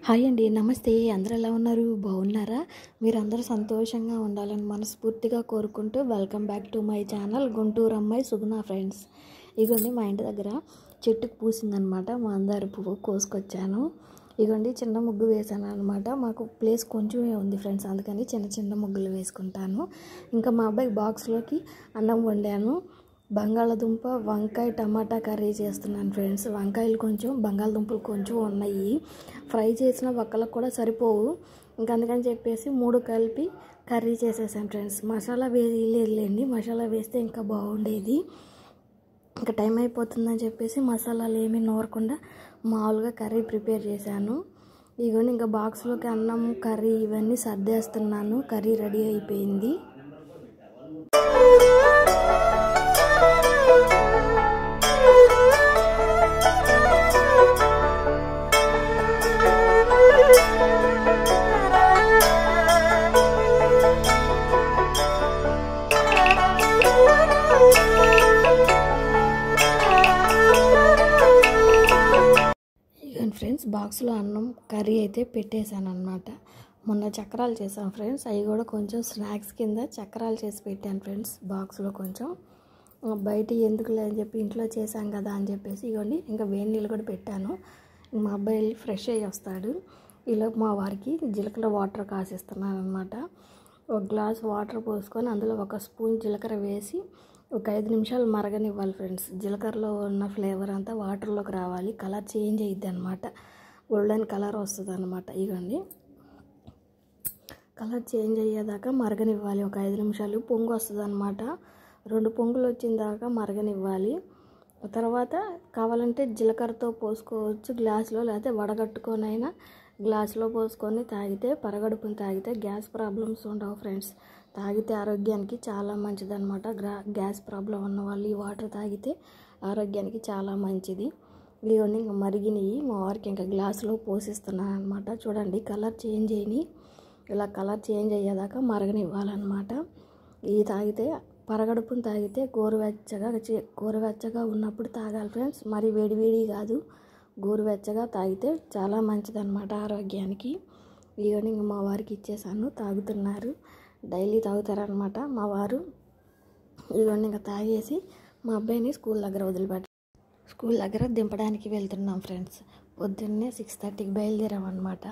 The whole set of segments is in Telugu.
హాయ్ అండి, నమస్తే. అందరూ ఎలా ఉన్నారు? బాగున్నారా? మీరందరూ సంతోషంగా ఉండాలని మనస్ఫూర్తిగా కోరుకుంటూ welcome back to my channel Guntur అమ్మాయి సుగుణ ఫ్రెండ్స్. ఇగోండి మా ఇంటి దగ్గర చెట్టుకు పూసిందనమాట మందార పువ్వు కోసుకొచ్చాను. ఇగోండి చిన్న ముగ్గు వేసాను అనమాట. మాకు ప్లేస్ కొంచెమే ఉంది ఫ్రెండ్స్, అందుకని చిన్న చిన్న ముగ్గులు వేసుకుంటాను. ఇంకా మా అబ్బాయి బాక్స్లోకి అన్నం వండాను. బంగాళదుంప వంకాయ టమాటా కర్రీ చేస్తున్నాను ఫ్రెండ్స్. వంకాయలు కొంచెం బంగాళదుంపలు కొంచెం ఉన్నాయి, ఫ్రై చేసిన ఒక్కలకు కూడా సరిపోవు. అందుకని చెప్పేసి 3 కలిపి కర్రీ చేసేసాను ఫ్రెండ్స్. మసాలా వేయలేదులేండి, మసాలా వేస్తే ఇంకా బాగుండేది. ఇంకా టైం అయిపోతుందని చెప్పేసి మసాలాలు ఏమీ నూరకుండా మామూలుగా కర్రీ ప్రిపేర్ చేశాను. ఇవన్నీ ఇంకా బాక్స్లోకి అన్నం కర్రీ ఇవన్నీ సర్దేస్తున్నాను. కర్రీ రెడీ అయిపోయింది. ఫ్రెండ్స్ బాక్స్లో అన్నం కర్రీ అయితే పెట్టేశాను అనమాట. మొన్న చక్రాలు చేశాను ఫ్రెండ్స్, అవి కూడా కొంచెం స్నాక్స్ కింద చక్రాలు చేసి పెట్టాను ఫ్రెండ్స్. బాక్స్లో కొంచెం బయట ఎందుకులే అని చెప్పి ఇంట్లో చేశాం కదా అని చెప్పేసి ఇవ్వండి ఇంకా వేడి నీళ్ళు కూడా పెట్టాను. మా అబ్బాయి వెళ్ళి ఫ్రెష్ అయ్యి వస్తాడు. ఈలోపు మా వారికి జీలకర్ర వాటర్ కాసిస్తున్నాను అనమాట. ఒక గ్లాస్ వాటర్ పోసుకొని అందులో 1 స్పూన్ జీలకర్ర వేసి ఒక 5 నిమిషాలు మరగనివ్వాలి ఫ్రెండ్స్. జీలకర్రలో ఉన్న ఫ్లేవర్ అంతా వాటర్లోకి రావాలి, కలర్ చేంజ్ అయ్యిద్ది అనమాట, గోల్డెన్ కలర్ వస్తుంది అనమాట. ఇవ్వండి కలర్ చేంజ్ అయ్యేదాకా మరగనివ్వాలి ఒక 5 నిమిషాలు. పొంగు వస్తుంది అనమాట, 2 పొంగులు వచ్చిన దాకా మరగనివ్వాలి. తర్వాత కావాలంటే జీలకర్రతో పోసుకోవచ్చు గ్లాసులో, లేకపోతే వడగట్టుకొనైనా గ్లాసులో పోసుకొని తాగితే పరగడుపుని తాగితే గ్యాస్ ప్రాబ్లమ్స్ ఉండవు ఫ్రెండ్స్. తాగితే ఆరోగ్యానికి చాలా మంచిదన్నమాట. గ్యాస్ ప్రాబ్లం ఉన్న వాళ్ళు ఈ వాటర్ తాగితే ఆరోగ్యానికి చాలా మంచిది. ఇవన్నీ ఇంకా మరిగినవి మా వారికి ఇంకా గ్లాసులో పోసిస్తున్నాను అనమాట. చూడండి కలర్ చేంజ్ అయినాయి, ఇలా కలర్ చేంజ్ అయ్యేదాకా మరగనివ్వాలన్నమాట. ఇవి తాగితే పరగడుపుని తాగితే గోరువెచ్చగా ఉన్నప్పుడు తాగాలి ఫ్రెండ్స్, మరి వేడివేడి కాదు, గోరువెచ్చగా తాగితే చాలా మంచిదన్నమాట ఆరోగ్యానికి. ఇవన్నీ ఇంకా మా వారికి ఇచ్చేసాను, తాగుతున్నారు. డైలీ తాగుతారనమాట మా వారు. ఇవన్నీ ఇంకా తాగేసి మా అబ్బాయిని స్కూల్ దగ్గర దింపడానికి వెళ్తున్నాం ఫ్రెండ్స్. పొద్దున్నే 6:30కి బయలుదేరామన్నమాట.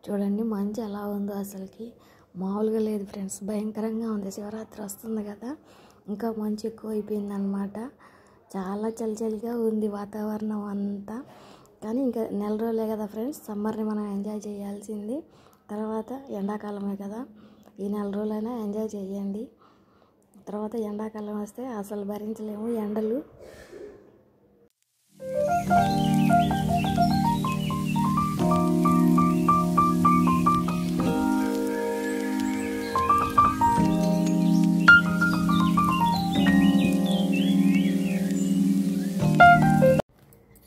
చూడండి మంచి ఎలా ఉందో అసలుకి మామూలుగా లేదు ఫ్రెండ్స్, భయంకరంగా ఉంది. శివరాత్రి వస్తుంది కదా, ఇంకా మంచు ఎక్కువ అయిపోయిందనమాట. చాలా చలిగా ఉంది వాతావరణం అంతా. కానీ ఇంకా నెల రోజులే కదా ఫ్రెండ్స్, సమ్మర్ని మనం ఎంజాయ్ చేయాల్సింది. తర్వాత ఎండాకాలమే కదా, ఈ నెల రోజులైనా ఎంజాయ్ చేయండి. తర్వాత ఎండాకాలం వస్తే అసలు భరించలేము ఎండలు.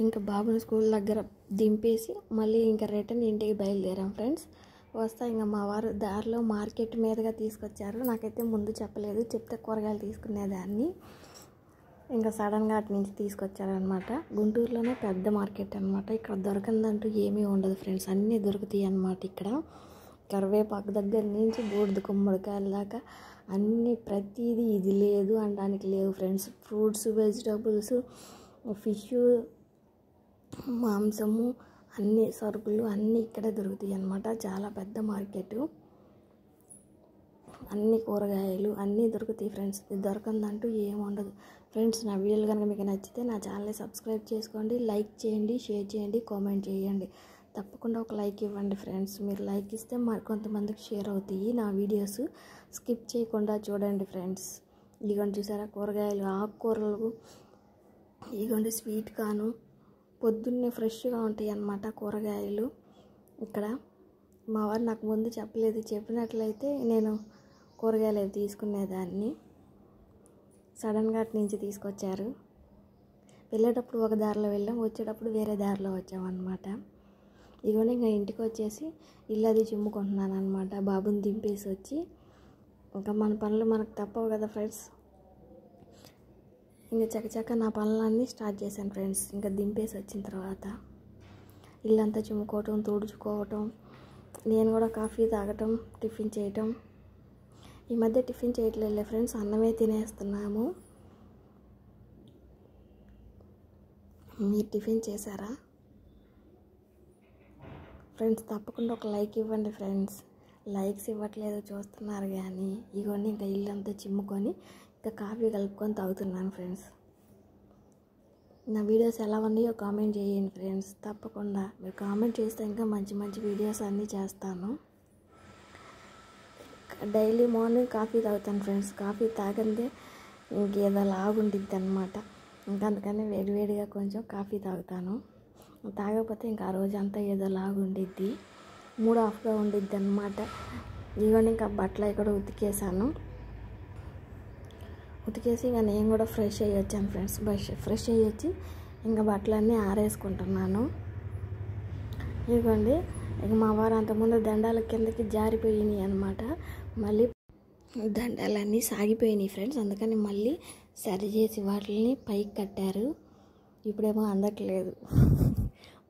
ఇంకా బాబుని స్కూల్ దగ్గర దింపేసి మళ్ళీ ఇంకా రిటర్న్ ఇంటికి బయలుదేరాం ఫ్రెండ్స్. వస్తా ఇంకా మా వారు దారిలో మార్కెట్ మీదుగా తీసుకొచ్చారు. నాకైతే ముందు చెప్పలేదు, చెప్తే కూరగాయలు తీసుకునేదాన్ని. ఇంకా సడన్గా అటు నుంచి తీసుకొచ్చారనమాట. గుంటూరులోనే పెద్ద మార్కెట్ అనమాట. ఇక్కడ దొరకందంటూ ఏమీ ఉండదు ఫ్రెండ్స్, అన్నీ దొరుకుతాయి అన్నమాట. ఇక్కడ కరివేపాకు దగ్గర నుంచి బూడిద గుమ్మడికాయల దాకా అన్నీ, ప్రతిదీ ఇది లేదు అనడానికి లేవు ఫ్రెండ్స్. ఫ్రూట్స్, వెజిటబుల్స్, ఫిష్, మాంసము, అన్ని సరుకులు అన్నీ ఇక్కడే దొరుకుతాయి అన్నమాట. చాలా పెద్ద మార్కెట్, అన్ని కూరగాయలు అన్నీ దొరుకుతాయి ఫ్రెండ్స్. ఇది దొరకందంటూ ఏమి ఉండదు ఫ్రెండ్స్. నా వీడియోలు కనుక మీకు నచ్చితే నా ఛానల్ని సబ్స్క్రైబ్ చేసుకోండి, లైక్ చేయండి, షేర్ చేయండి, కామెంట్ చేయండి. తప్పకుండా ఒక లైక్ ఇవ్వండి ఫ్రెండ్స్. మీరు లైక్ ఇస్తే మరి కొంతమందికి షేర్ అవుతాయి నా వీడియోస్. స్కిప్ చేయకుండా చూడండి ఫ్రెండ్స్. ఇదిగోండి చూసారా కూరగాయలు, ఆకుకూరలు, ఇదిగోండి స్వీట్ కార్న్, పొద్దున్నే ఫ్రెష్గా ఉంటాయి అన్నమాట కూరగాయలు. ఇక్కడ మా వారు నాకు ముందు చెప్పలేదు, చెప్పినట్లయితే నేను కూరగాయలు అవి తీసుకునేదాన్ని. సడన్గా అటు నుంచి తీసుకొచ్చారు. వెళ్ళేటప్పుడు ఒక దారిలో వెళ్ళాం, వచ్చేటప్పుడు వేరే దారిలో వచ్చామన్నమాట. ఇదిగోండి ఇంకా ఇంటికి వచ్చేసి ఇల్లు అది చిమ్ముకుంటున్నాను అనమాట. బాబుని దింపేసి వచ్చి ఇంకా మన పనులు మనకు తప్పవు కదా ఫ్రెండ్స్. ఇంకా చకచక నా పనులన్నీ స్టార్ట్ చేశాను ఫ్రెండ్స్. ఇంకా దింపేసి వచ్చిన తర్వాత ఇల్లంతా చిమ్ముకోవటం, తుడుచుకోవటం, నేను కూడా కాఫీ తాగటం, టిఫిన్ చేయటం. ఈ మధ్య టిఫిన్ చేయట్లేదు ఫ్రెండ్స్, అన్నమే తినేస్తున్నాము. మీరు టిఫిన్ చేశారా ఫ్రెండ్స్? తప్పకుండా ఒక లైక్ ఇవ్వండి ఫ్రెండ్స్. లైక్స్ ఇవ్వట్లేదు చూస్తున్నారు కానీ. ఇగోండి ఇంకా ఇల్లంతా చిమ్ముకొని ఇంకా కాఫీ కలుపుకొని తాగుతున్నాను ఫ్రెండ్స్. నా వీడియోస్ ఎలా ఉన్నాయో కామెంట్ చేయండి ఫ్రెండ్స్. తప్పకుండా మీరు కామెంట్ చేస్తే ఇంకా మంచి మంచి వీడియోస్ అన్నీ చేస్తాను. డైలీ మార్నింగ్ కాఫీ తాగుతాను ఫ్రెండ్స్. కాఫీ తాగందే ఇంకేదో లాగుండిద్ది అనమాట. ఇంకా అందుకని వేడివేడిగా కొంచెం కాఫీ తాగుతాను. తాగకపోతే ఇంకా ఆ రోజంతా ఏదో లాగుండిద్ది, మూడ్ ఆఫ్గా ఉండిద్ది అనమాట. ఇవన్నీ ఇంకా బట్టలు అవి కూడా ఉతికేసాను. ఉతికేసి ఇంకా నేను కూడా ఫ్రెష్ అయ్యి వచ్చాను ఫ్రెండ్స్. ఫ్రెష్ అయ్యి వచ్చి ఇంకా బట్టలన్నీ ఆరేసుకుంటున్నాను. ఇదిగోండి ఇక మా వారు అంతకుముందు దండాల కిందకి జారిపోయినాయి అనమాట. మళ్ళీ దండాలన్నీ సాగిపోయినాయి ఫ్రెండ్స్. అందుకని మళ్ళీ సరి చేసి వాటిని పైకి కట్టారు. ఇప్పుడేమో అందట్లేదు.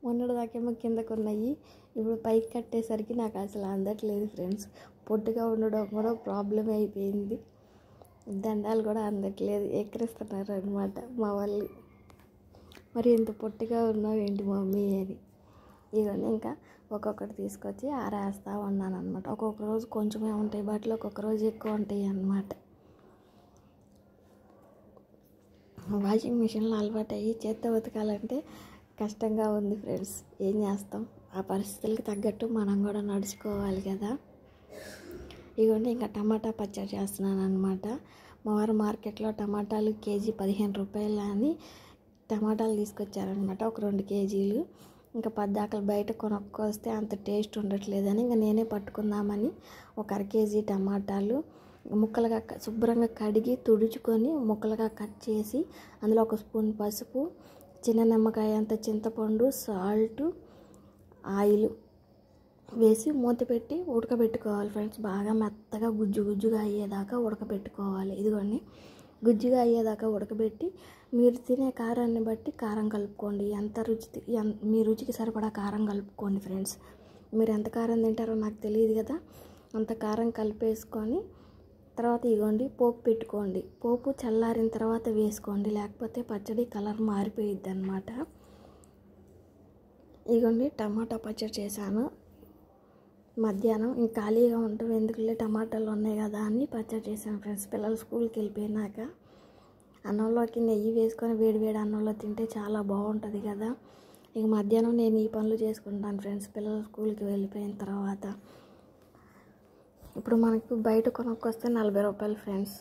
మొన్నటిదాకేమో కిందకు ఉన్నాయి, ఇప్పుడు పైకి కట్టేసరికి నాకు అసలు అందట్లేదు ఫ్రెండ్స్. పొట్టుగా ఉండడం కూడా ప్రాబ్లం అయిపోయింది. దండాలు కూడా అందట్లేదు, ఎక్కిరిస్తున్నారు అనమాట మా వాళ్ళు. మరి ఇంత పొట్టిగా ఉన్నావు ఏంటి మమ్మీ అని. ఇవన్నీ ఇంకా ఒక్కొక్కటి తీసుకొచ్చి ఆరేస్తూ ఉన్నాను అనమాట. ఒక్కొక్క రోజు కొంచెమే ఉంటాయి బట్టలు, ఒక్కొక్క రోజు ఎక్కువ ఉంటాయి అన్నమాట. వాషింగ్ మిషన్లో అలవాటు అయ్యి చేత్తో ఉతకాలంటే కష్టంగా ఉంది ఫ్రెండ్స్. ఏం చేస్తాం, ఆ పరిస్థితులకి తగ్గట్టు మనం కూడా నడుచుకోవాలి కదా. ఇవన్నీ ఇంకా టమాటా పచ్చడి చేస్తున్నాను అనమాట. మా వారు మార్కెట్లో టమాటాలు కేజీ 15 రూపాయలు అని టమాటాలు తీసుకొచ్చారనమాట, ఒక 2 కేజీలు. ఇంకా పద్దాకలు బయట కొనుక్కొస్తే అంత టేస్ట్ ఉండట్లేదని ఇంకా నేనే పట్టుకుందామని ఒక 1/2 కేజీ టమాటాలు ముక్కలుగా శుభ్రంగా కడిగి తుడుచుకొని ముక్కలుగా కట్ చేసి అందులో 1 స్పూన్ పసుపు, చిన్న నిమ్మకాయ అంత చింతపండు, సాల్ట్, ఆయిల్ వేసి మూత పెట్టి ఉడకబెట్టుకోవాలి ఫ్రెండ్స్. బాగా మెత్తగా గుజ్జుగా అయ్యేదాకా ఉడకబెట్టుకోవాలి. ఇదిగోండి గుజ్జుగా అయ్యేదాకా ఉడకబెట్టి మీరు తినే కారాన్ని బట్టి కారం కలుపుకోండి. మీ రుచికి సరిపడా కారం కలుపుకోండి ఫ్రెండ్స్. మీరు ఎంత కారం తింటారో నాకు తెలియదు కదా. అంత కారం కలిపేసుకొని తర్వాత ఇగోండి పోపు పెట్టుకోండి. పోపు చల్లారిన తర్వాత వేసుకోండి, లేకపోతే పచ్చడి కలర్ మారిపోయిద్ది అనమాట. ఇగోండి టమాటా పచ్చడి చేశాను మధ్యాహ్నం. ఇంక ఖాళీగా ఉంటాం ఎందుకులే, టమాటాలు ఉన్నాయి కదా అని పచ్చడి చేశాను ఫ్రెండ్స్. పిల్లలు స్కూల్కి వెళ్ళిపోయినాక అన్నంలోకి నెయ్యి వేసుకొని వేడి అన్నంలో తింటే చాలా బాగుంటుంది కదా. ఇక మధ్యాహ్నం నేను ఈ పనులు చేసుకుంటాను ఫ్రెండ్స్, పిల్లలు స్కూల్కి వెళ్ళిపోయిన తర్వాత. ఇప్పుడు మనకు బయట కొనుక్కొస్తే 40 రూపాయలు ఫ్రెండ్స్.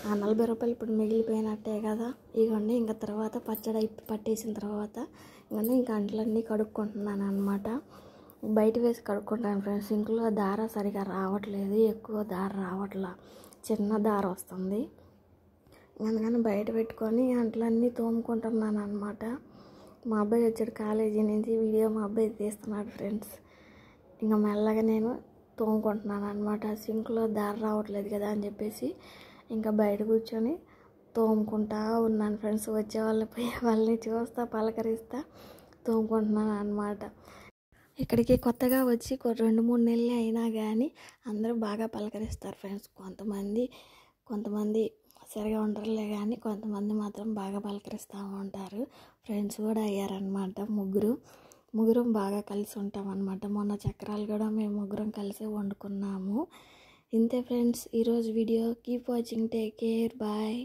ఆ 40 రూపాయలు ఇప్పుడు మిగిలిపోయినట్టే కదా. ఇవన్నీ ఇంకా తర్వాత పచ్చడి పట్టేసిన తర్వాత ఇవన్నీ ఇంకా అంట్లన్నీ కడుక్కుంటున్నాను అనమాట. బయట వేసి కడుక్కుంటాను ఫ్రెండ్స్. సింక్లో దార సరిగా రావట్లేదు, ఎక్కువ దార రావట్లా, చిన్న దార వస్తుంది. అందుకని బయట పెట్టుకొని అంట్లన్నీ తోముకుంటున్నాను అనమాట. మా అబ్బాయి వచ్చాడు కాలేజీ నుంచి, వీడియో మా అబ్బాయి తీస్తున్నాడు ఫ్రెండ్స్. ఇంకా మెల్లగా నేను తోముకుంటున్నాను అనమాట. సింక్లో దార రావట్లేదు కదా అని చెప్పేసి ఇంకా బయట కూర్చొని తోముకుంటా ఉన్నాను ఫ్రెండ్స్. వచ్చే వాళ్ళని పోయే వాళ్ళని చూస్తా పలకరిస్తా తోముకుంటున్నాను అనమాట. ఇక్కడికి కొత్తగా వచ్చి 2-3 నెలలు అయినా కానీ అందరూ బాగా పలకరిస్తారు ఫ్రెండ్స్. కొంతమంది సరిగా ఉండరులే కానీ కొంతమంది మాత్రం బాగా పలకరిస్తూ ఉంటారు. ఫ్రెండ్స్ కూడా అయ్యారనమాట. ముగ్గురం బాగా కలిసి ఉంటాం అనమాట. మొన్న చక్రాలు కూడా మేము ముగ్గురం కలిసి వండుకున్నాము. ఇంతే ఫ్రెండ్స్ ఈరోజు video. Keep watching, take care, bye.